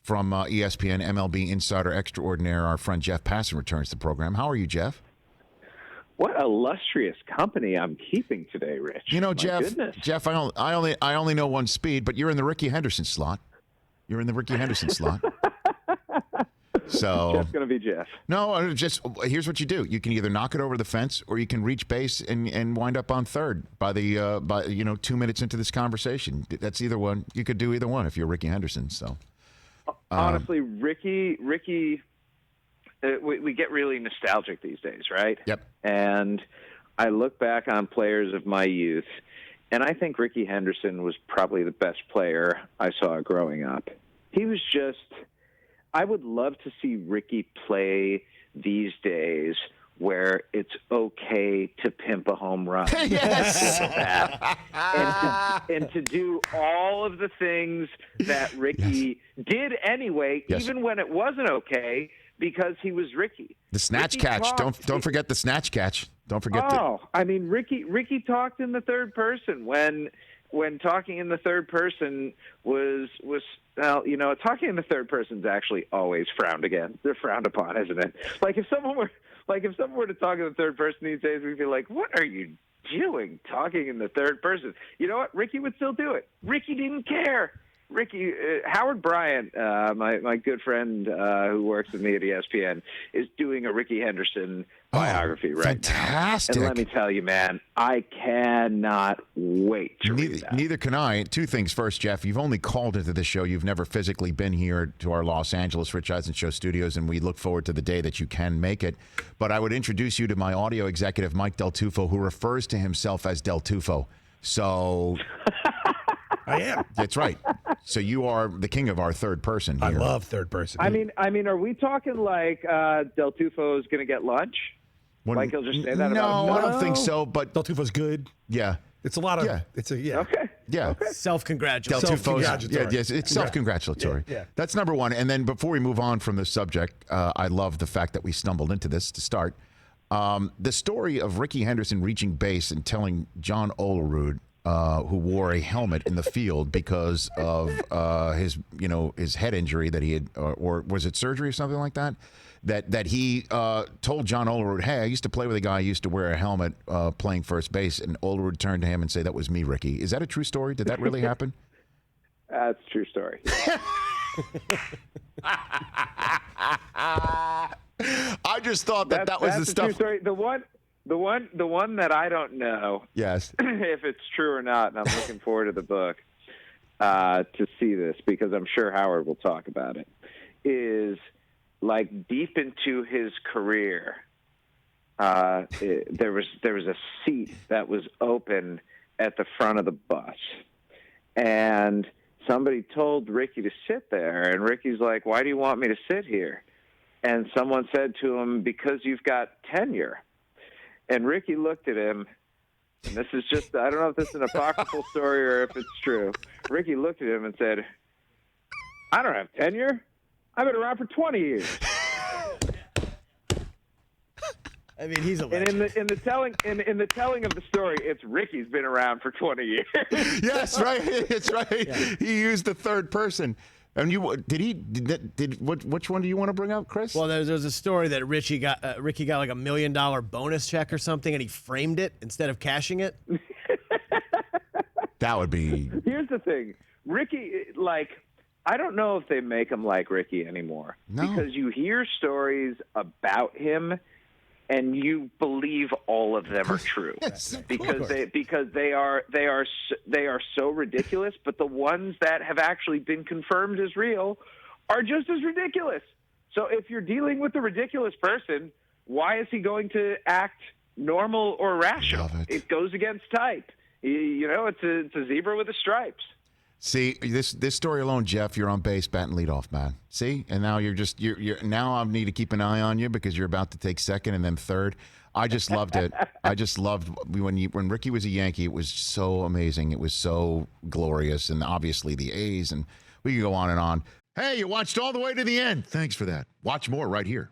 from ESPN MLB Insider Extraordinaire. Our friend Jeff Passan returns to the program. How are you, Jeff? What illustrious company I'm keeping today, Rich. You know, My Jeff. goodness. Jeff, I only know one speed, but you're in the Rickey Henderson slot. You're in the Rickey Henderson slot. So Jeff's going to be Jeff. No, just here's what you do. You can either knock it over the fence or you can reach base and wind up on third by 2 minutes into this conversation. That's either one. You could do either one if you're Rickey Henderson. So honestly, Rickey, we get really nostalgic these days, right? Yep. And I look back on players of my youth, and I think Rickey Henderson was probably the best player I saw growing up. He was just. I would love to see Rickey play these days where it's okay to pimp a home run. Yes. and to do all of the things that Rickey did anyway, even when it wasn't okay, because he was Rickey. The snatch catch. Don't forget the snatch catch. Don't forget I mean, Rickey talked in the third person when talking in the third person was well, talking in the third person is actually always frowned again. They're frowned upon, isn't it? Like if someone were to talk in the third person these days, we'd be like, "What are you doing, talking in the third person?" You know what? Rickey would still do it. Rickey didn't care. Howard Bryant, my good friend who works with me at ESPN, is doing a Rickey Henderson biography right fantastic. now. And let me tell you, man, I cannot wait to read that. Neither can I. Two things. First, Jeff, you've only called into the show. You've never physically been here to our Los Angeles Rich Eisen Show studios, and we look forward to the day that you can make it. But I would introduce you to my audio executive, Mike Del Tufo, who refers to himself as Del Tufo. So... I am. That's right. So you are the king of our third person here. I love third person. I mean, are we talking like Del Tufo is going to get lunch? Like he'll just say that about I don't think so. But Del Tufo's good. Yeah. It's a lot of. Yeah. Okay. Yeah. Okay. Self-congratulatory. Del Tufo's. Yeah, yes, it's self-congratulatory. Yeah. That's number one. And then before we move on from the subject, I love the fact that we stumbled into this to start. The story of Rickey Henderson reaching base and telling John Olerud, who wore a helmet in the field because of his head injury that he had, or was it surgery or something like that? That he told John Olerud, "Hey, I used to play with a guy who used to wear a helmet playing first base," and Olerud turned to him and said, "That was me, Rickey." Is that a true story? Did that really happen? That's a true story. I just thought that was the stuff. True story. The one that I don't know. Yes. If it's true or not, and I'm looking forward to the book to see this because I'm sure Howard will talk about it. Is like deep into his career, there was a seat that was open at the front of the bus, and somebody told Rickey to sit there, and Rickey's like, "Why do you want me to sit here?" And someone said to him, "Because you've got tenure." And Rickey looked at him, and this is just, I don't know if this is an apocryphal story or if it's true. Rickey looked at him and said, "I don't have tenure. I've been around for 20 years. I mean, he's a And legend. in the telling of the story, it's Rickey's been around for 20 years. Yes, right. It's right. Yeah. He used the third person. And which one do you want to bring up, Chris? Well, there's a story that Rickey got like $1 million bonus check or something, and he framed it instead of cashing it. That would be. Here's the thing. Rickey, I don't know if they make him like Rickey anymore. No. Because you hear stories about him, and you believe all of them are true. Yes, because they are so ridiculous, but the ones that have actually been confirmed as real are just as ridiculous. So if you're dealing with a ridiculous person, why is he going to act normal or rational? Love it. It goes against type. It's a zebra with the stripes. See, this story alone, Jeff, you're on base, batting leadoff, man. See, and now you're now I need to keep an eye on you because you're about to take second and then third. I just loved it. I just loved when Rickey was a Yankee. It was so amazing. It was so glorious, and obviously the A's, and we can go on and on. Hey, you watched all the way to the end. Thanks for that. Watch more right here.